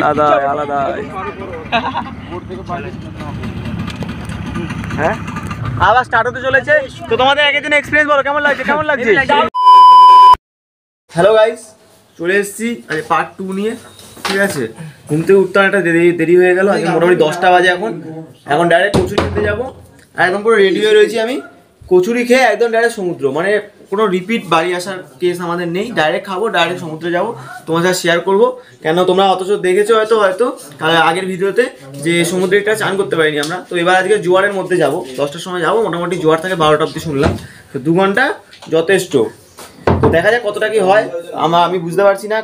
আলাদাই আলাদাই। হ্যাঁ আবার স্টার্ট হতে চলেছে। তো তোমাদের এক একদিন এক্সপিরিয়েন্স বলো, কেমন লাগছে কেমন লাগছে? হ্যালো গাইস, চলে এসেছি আজ পার্ট 2 নিয়ে। ঠিক আছে, ঘুম থেকে উঠতে একটা দেরি হয়ে গেল। আজকে মোটামুটি 10টা বাজে। এখন ডাইরেক্ট কচুরি খেতে যাবো। একদম পুরো রেডি হয়ে রয়েছি আমি। কচুরি খেয়ে একদম ডাইরেক্ট সমুদ্র, মানে কোনো রিপিট বাড়ি আসার কেস আমাদের নেই। ডাইরেক্ট খাবো, ডাইরেক্ট সমুদ্রে যাবো, তোমার সাথে শেয়ার করবো। কেন তোমরা অথচ দেখেছো হয়তো আগের ভিডিওতে যে সমুদ্রে একটা চান করতে পারিনি আমরা। তো এবার আজকে জোয়ারের মধ্যে যাবো, 10টার সময় যাবো। মোটামুটি জোয়ার থাকে 12টা অব্দি শুনলাম। তো 2 ঘন্টা যথেষ্ট। তো দেখা যাক কতটা কি হয়। আমি বুঝতে পারছি না।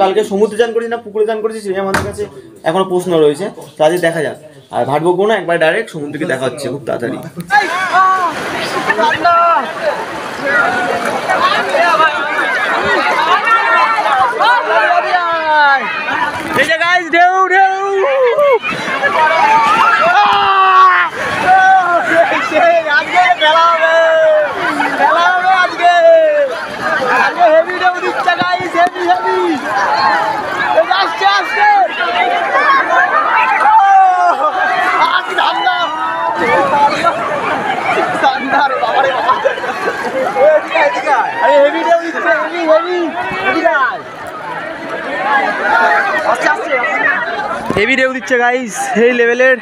কালকে সমুদ্রে চান করেছি না পুকুরে চান করেছি, সেটা আমাদের কাছে এখনো প্রশ্ন রয়েছে। তো আজকে দেখা যাক। আর ভাট বকবো না, একবার ডাইরেক্ট সমুদ্রকে দেখা হচ্ছে খুব তাড়াতাড়ি। এই যে গাইস, ঢেউ ঢেউ আজকে খেলা হবে, খেলা হবে আজকে। আজকে হেভি ঢেউ দিচ্ছে গাইস, হেভি হেভি আসছে আসছে। হেভি ঢেউ দিচ্ছে গাইস, এই লেভেলের।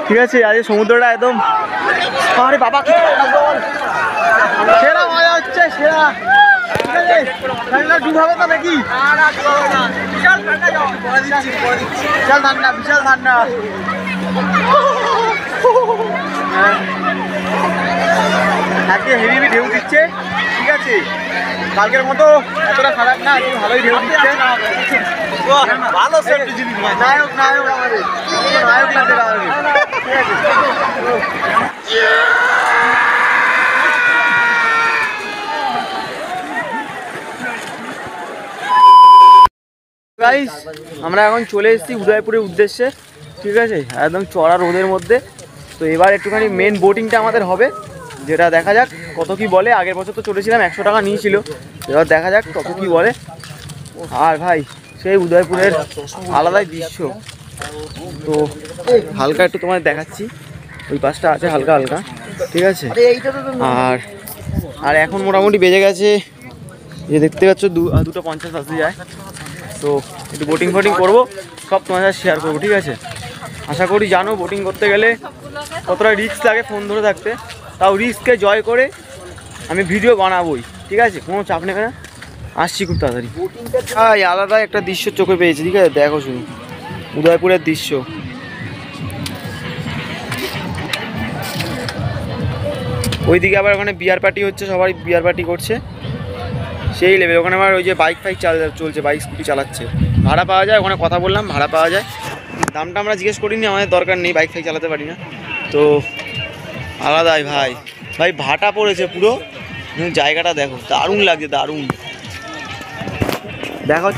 ঠিক আছে, আজকে সমুদ্রটা একদম আরে বাবা সেরা মজা হচ্ছে, সেরা। ডুবাবে তো নাকি? বিশাল ঠান্ডা, বিশাল ঠান্ডা। আজকে হেভি ঢেউ দিচ্ছে। ঠিক আছে, কালকের মতো এতটা খারাপ না, একটু ভালোই ঢেউ দিচ্ছে। ভালো নায়ক নায়ক আমাদের নায়ক লাগছে আমাদের। ঠিক আছে গাইস, আমরা এখন চলে এসেছি উদয়পুরের উদ্দেশ্যে। ঠিক আছে, একদম চড়া রোদের মধ্যে। তো এবার একটুখানি মেন বোটিংটা আমাদের হবে, যেটা দেখা যাক কত কি বলে। আগের বছর তো চলেছিলাম, 100 টাকা নিয়েছিল। এবার দেখা যাক কত কি বলে। আর ভাই সেই উদয়পুরের আলাদাই দৃশ্য। তো হালকা একটু তোমাদের দেখাচ্ছি, ওই পাশটা আছে হালকা হালকা। ঠিক আছে, আর এখন মোটামুটি বেজে গেছে, যে দেখতে পাচ্ছ 2:50 বাজতে যায়। তো একটু বোটিং ফোটিং করবো, সব তোমার সাথে শেয়ার করবো। ঠিক আছে, আশা করি জানো বোটিং করতে গেলে কতটা রিস্ক লাগে ফোন ধরে থাকতে। তাও রিস্ককে জয় করে আমি ভিডিও বানাবোই। ঠিক আছে, কোনো চাপ নেবে না, আসছি খুব তাড়াতাড়ি। আলাদা একটা দৃশ্য চোখে পেয়েছি। ঠিক আছে, দেখো শুধু উদয়পুরের দৃশ্য। ওইদিকে আবার ওখানে বিয়ার পার্টি হচ্ছে, সবাই বিয়ার পার্টি করছে সেই লেভেল। ওখানে আবার ওই যে বাইক ফাইক চলছে, বাইক স্কুটি চালাচ্ছে। ভাড়া পাওয়া যায়, ওখানে কথা বললাম, ভাড়া পাওয়া যায়। দামটা আমরা জিজ্ঞেস করিনি, আমাদের দরকার নেই, বাইক ফাইক চালাতে পারি না। তো আলাদাই ভাই ভাই ভাটা পড়েছে পুরো। জায়গাটা দেখো, দারুণ লাগছে, দারুণ। দেখো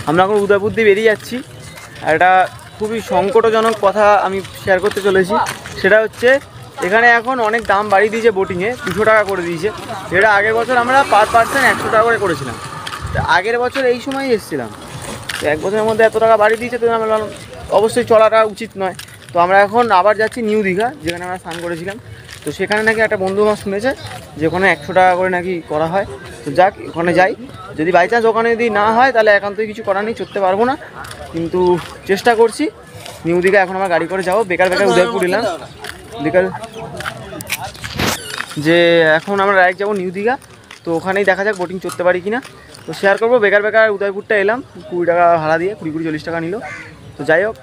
আমরা এখন উদয়পুর দিয়ে বেরিয়ে যাচ্ছি। আর একটা খুবই সংকটজনক কথা আমি শেয়ার করতে চলেছি। সেটা হচ্ছে এখানে এখন অনেক দাম বাড়িয়ে দিয়েছে, বোটিংয়ে 200 টাকা করে দিয়েছে। যেটা আগের বছর আমরা পার পার্সন 100 টাকা করে করেছিলাম। আগের বছর এই সময় এসেছিলাম, তো 1 বছরের মধ্যে এত টাকা বাড়িয়ে দিয়েছে। তো আমরা অবশ্যই চলাটা উচিত নয়। তো আমরা এখন আবার যাচ্ছি নিউ দীঘা, যেখানে আমরা স্নান করেছিলাম। তো সেখানে নাকি একটা বন্ধু আমার শুনেছে যে ওখানে 100 টাকা করে নাকি করা হয়। তো যাক, ওখানে যাই। যদি বাই চান্স ওখানে যদি না হয় তাহলে একান্তই কিছু করার নেই, চড়তে পারবো না। কিন্তু চেষ্টা করছি। নিউ দীঘা এখন আমরা গাড়ি করে যাবো। বেকার উদয়পুর এলাম বিকাল, যে এখন আমরা ডাইরেক্ট যাবো নিউ দীঘা। তো ওখানেই দেখা যাক বোটিং চড়তে পারি কিনা। তো শেয়ার করবো। বেকার উদয়পুরটা এলাম 20 টাকা ভাড়া দিয়ে, 20-40 টাকা নিল। তো যাই হোক,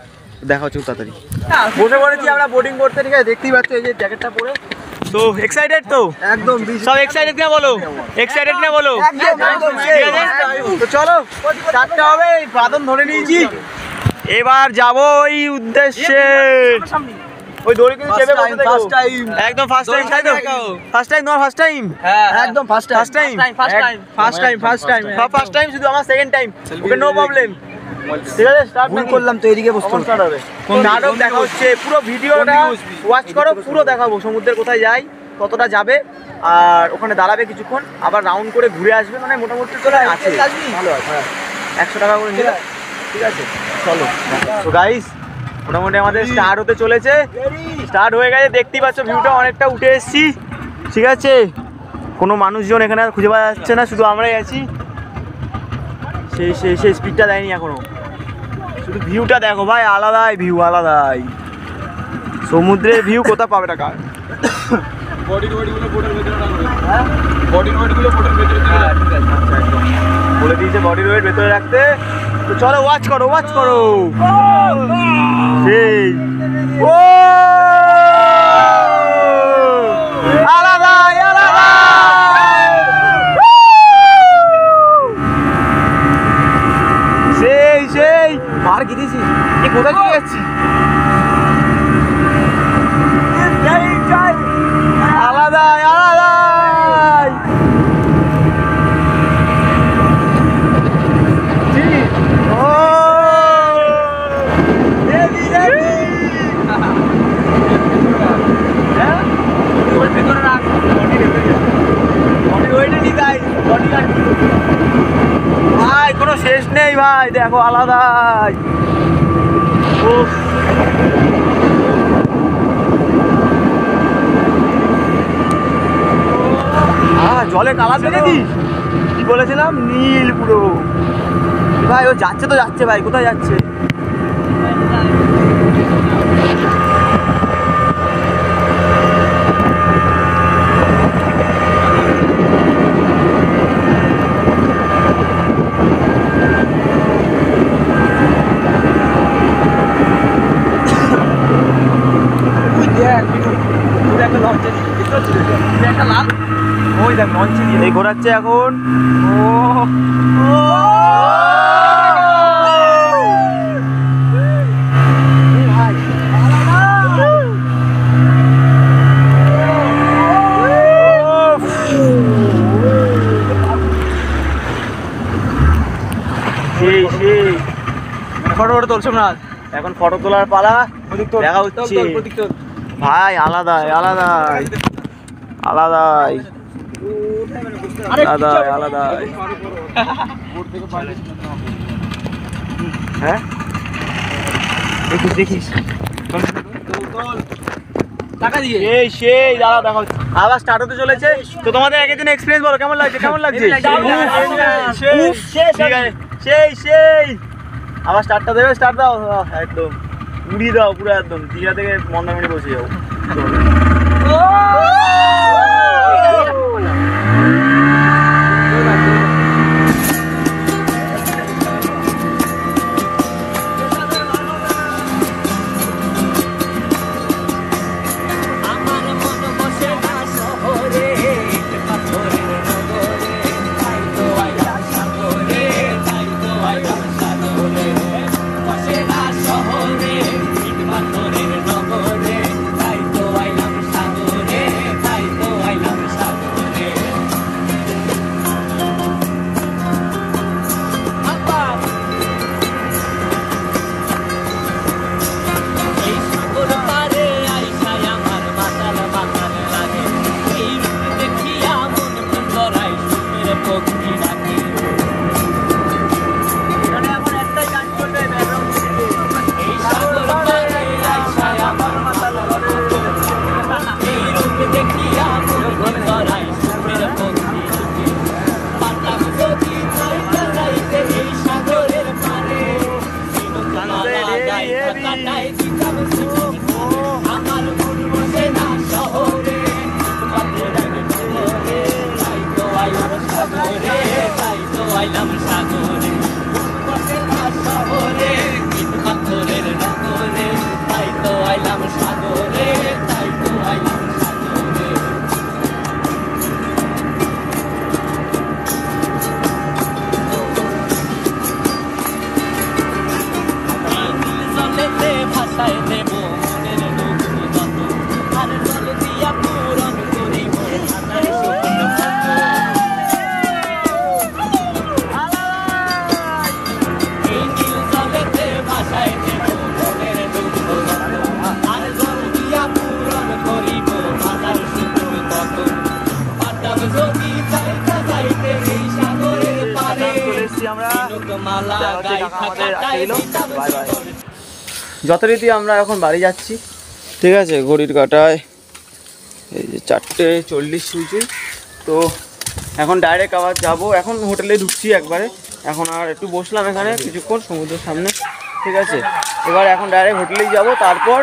দেখা হচ্ছে তাড়াতাড়ি। বসে পড়েছি আমরা বোটিং করতে। ঠিক আছে, দেখতেই পাচ্ছ এই যে জ্যাকেটটা পরে। তো এক্সাইটেড তো একদম, সব এক্সাইটেড না বলো, এক্সাইটেড না বলো। তো চলো, 4টা হবে, বাদন ধরে নিয়েছি। এবার যাবো এই উদ্দেশ্যে। ওই দড়ি কিন্তু চেপে বসে দেখো একদম ফার্স্ট টাইম তাই তো ফার্স্ট টাইম তোমার ফার্স্ট টাইম হ্যাঁ একদম ফার্স্ট টাইম ফার্স্ট টাইম শুধু আমার second time okay no problem ঠিক আছে স্টার্ট করলাম তো এদিকে বসতে স্টার্ট হবে নাটক দেখা হচ্ছে পুরো ভিডিওটা ওয়াচ করো পুরো দেখাবো সমুদ্রের কোথায় যাই কতটা যাবে আর ওখানে দাঁড়াবে কিছুক্ষণ আবার রাউন্ড করে ঘুরে আসবে মানে মোটামুটি চলে আছে ভালো আছে 100 টাকা করে নিলে ঠিক আছে চলো তো গাইস মোটামুটি আমাদের স্টার্ট হতে চলেছে স্টার্ট হয়ে গেছে দেখতেই পাচ্ছ ভিউটা অনেকটা উঠে এসেছি ঠিক আছে কোনো মানুষজন এখানে আর খুঁজে পাওয়া যাচ্ছে না শুধু আমরাই আছি সেই স্পিডটা দেয়নি এখনো শুধু ভিউটা দেখো ভাই আলাদাই ভিউ আলাদাই সমুদ্রের ভিউ কোথা পাবে টাকা বলে দিয়েছে বডি ওয়েট ভেতরে রাখতে তো চলো ওয়াচ করো সেই ও আলাদাই সেই আর কি দিয়েছি কোথায় চলে যাচ্ছি আলাদাই ভাই কোনো শেষ নেই ভাই দেখো আলাদাই জলে কালার দেখেছিস কি বলেছিলাম নীল পুরো ভাই ও যাচ্ছে ভাই কোথায় যাচ্ছে এই ঘোরাচ্ছে এখন ফটো তুলছো না এখন ফটো তোলার পালা দেখা হচ্ছে ভাই আলাদাই হ্যাঁ দেখিস টাকা দিয়ে সেই দাঁড়া দেখা হচ্ছে আবার স্টার্ট হতে চলেছে তো তোমাদের একদিন এক্সপিরিয়েন্স বলো কেমন লাগছে সেই আবার স্টার্টটা দেবে স্টার্ট দাও একদম উড়িয়ে দাও পুরো একদম দীঘা থেকে মন্দারমণি বসে যাও বাই বাই। যথারীতি আমরা এখন বাড়ি যাচ্ছি, ঠিক আছে। ঘড়ির কাঁটায় এই যে 4:40 শুনছি। তো এখন ডাইরেক্ট আবার যাবো, এখন হোটেলে ঢুকছি একবারে। এখন আর একটু বসলাম এখানে কিছুক্ষণ সমুদ্রের সামনে, ঠিক আছে। এবার এখন ডাইরেক্ট হোটেলেই যাব। তারপর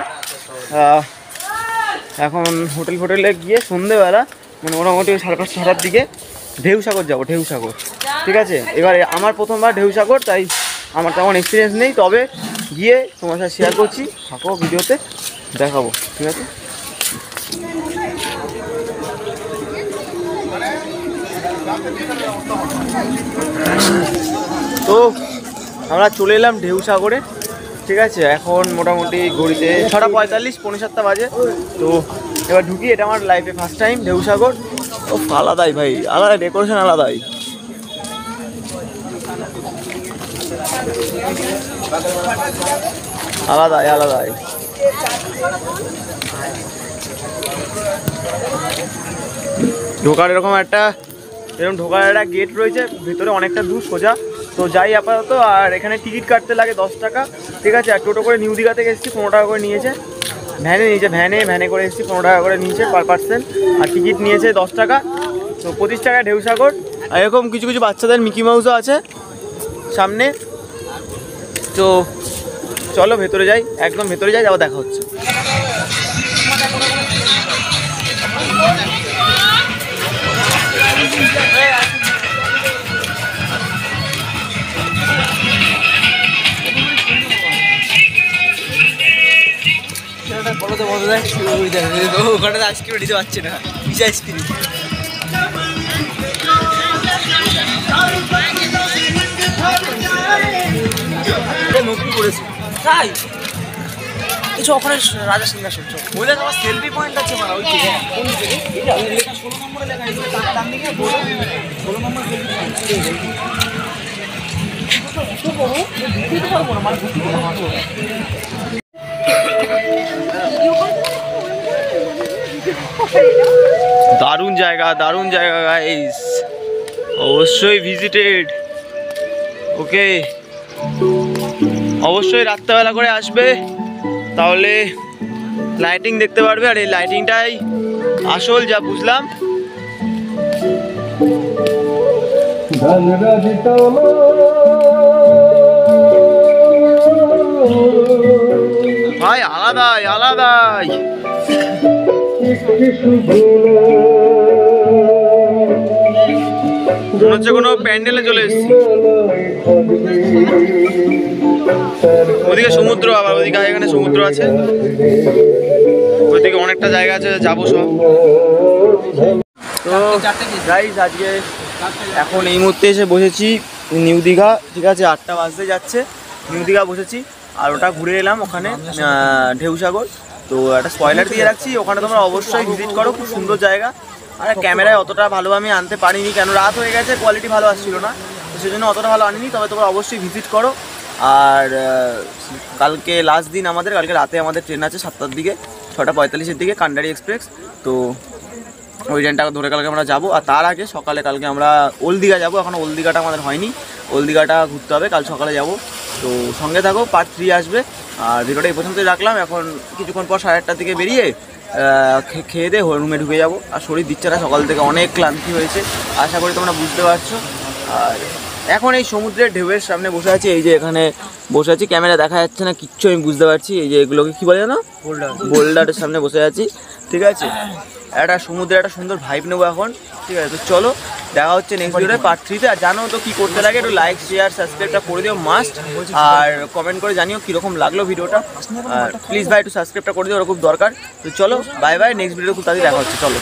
এখন হোটেলে গিয়ে সন্ধেবেলা মানে মোটামুটি 5:30-6টার দিকে ঢেউসাগর যাবো, ঢেউসাগর, ঠিক আছে। এবার আমার প্রথমবার ঢেউসাগর, তাই আমার তেমন এক্সপিরিয়েন্স নেই, তবে গিয়ে তোমার সাথে শেয়ার করছি, থাকো ভিডিওতে দেখাবো, ঠিক আছে। তো আমরা চলে এলাম ঢেউসাগরে, ঠিক আছে। এখন মোটামুটি ঘড়িতে 6:45, 6:45 বাজে। তো এবার ঢুকি, এটা আমার লাইফে ফার্স্ট টাইম ঢেউসাগর। ও আলাদাই ভাই, আলাদা ডেকোরেশন, আলাদাই। আলাদাই ঢোকার এরকম একটা ঢোকার একটা গেট রয়েছে, ভিতরে অনেকটা দূর সোজা। তো যাই আপাতত। আর এখানে টিকিট কাটতে লাগে 10 টাকা, ঠিক আছে। আর টোটো করে নিউ দীঘা থেকে এসেছি, 15 টাকা করে নিয়েছে। ভ্যানে করে এসেছি, 15 টাকা করে নিয়েছে পার পার্সন। আর টিকিট নিয়েছে 10 টাকা। তো 25 টাকা ঢেউসাগর। আর এরকম কিছু কিছু বাচ্চাদের মিকি মাউসও আছে সামনে। তো চলো ভেতরে যাই, একদম ভেতরে যাই, আবার দেখা হচ্ছে। ওখানে আইসক্রিম দিতে পারছে না, পিস আইসক্রিম। নতুন করেছে তাই কিছু, ওখানে রাজা সিংহাসন ওই দেখ আমার সেলফি পয়েন্ট আছে মানে ওই থেকে 16 নম্বরে লেখা আছে, তার ডান দিকে 16 নম্বর সেলফি পয়েন্ট। দারুণ জায়গা গাইস, অবশ্যই ভিজিটেড। ওকে, অবশ্যই রাত্রেবেলা করে আসবে, তাহলে লাইটিং দেখতে পারবে। আর এই লাইটিংটাই আসল, যা বুঝলাম। ভাই আলাদাই মনে হচ্ছে কোনো প্যান্ডেলে চলে এসেছি। ওদিকে সমুদ্র, আবার ওদিকে এখানে সমুদ্র আছে, ওইদিকে অনেকটা জায়গা আছে, যাবো সব। তো গাইস আজকে এখন এই মুহূর্তে এসে বসেছি নিউ দীঘা, ঠিক আছে। 8টা বাজতে যাচ্ছে, নিউ দীঘা বসেছি। আর ওটা ঘুরে এলাম ওখানে ঢেউসাগর। তো একটা স্পয়লার দিয়ে রাখছি, ওখানে তোমরা অবশ্যই ভিজিট করো, খুব সুন্দর জায়গা। আর ক্যামেরায় অতটা ভালো আমি আনতে পারিনি, কেন রাত হয়ে গেছে, কোয়ালিটি ভালো আসছিল না, তো সেজন্য অতটা ভালো আনিনি। তবে তোমরা অবশ্যই ভিজিট করো। আর কালকে লাস্ট দিন আমাদের, কালকে রাতে আমাদের ট্রেন আছে 7টার দিকে, 6:45-এর দিকে, কান্ডারি এক্সপ্রেস। তো ওই ট্রেনটা ধরে কালকে আমরা যাবো। আর তার আগে সকালে কালকে আমরা ওল্ড দীঘা যাবো। এখন ওল্ড দীঘাটা আমাদের হয়নি, ওল্ড দীঘাটা ঘুরতে হবে, কাল সকালে যাব। তো সঙ্গে থাকো, পার্ট 3 আসবে। আর ভিডিওটা এই পর্যন্তই রাখলাম। এখন কিছুক্ষণ পর 8:30 থেকে বেরিয়ে খেয়ে দিয়ে রুমে ঢুকে যাবো। আর শরীর দিচ্ছে না, সকাল থেকে অনেক ক্লান্তি হয়েছে, আশা করি তোমরা বুঝতে পারছো। আর এখন এই সমুদ্রের ঢেউয়ের সামনে বসে আছি, এই যে এখানে বসে আছি, ক্যামেরা দেখা যাচ্ছে না কিচ্ছু, আমি বুঝতে পারছি। এই যে এগুলোকে কী বলে জানো, বোল্ডারের সামনে বসে আছি, ঠিক আছে। একটা সমুদ্রের একটা সুন্দর ভাইব নেবো এখন, ঠিক আছে। তো চলো দেখা হচ্ছে নেক্সট ভিডিওতে পার্ট 3-তে। আর জানো তো কী করতে লাগে, একটু লাইক শেয়ার সাবস্ক্রাইবটা করে দিও মাস্ট। আর কমেন্ট করে জানিও কীরকম লাগলো ভিডিওটা। আর প্লিজ ভাই একটু সাবস্ক্রাইবটা করে দিও, ওরা খুব দরকার। তো চলো বাই বাই, নেক্সট ভিডিও খুব তাড়াতাড়ি দেখা হচ্ছে, চলো।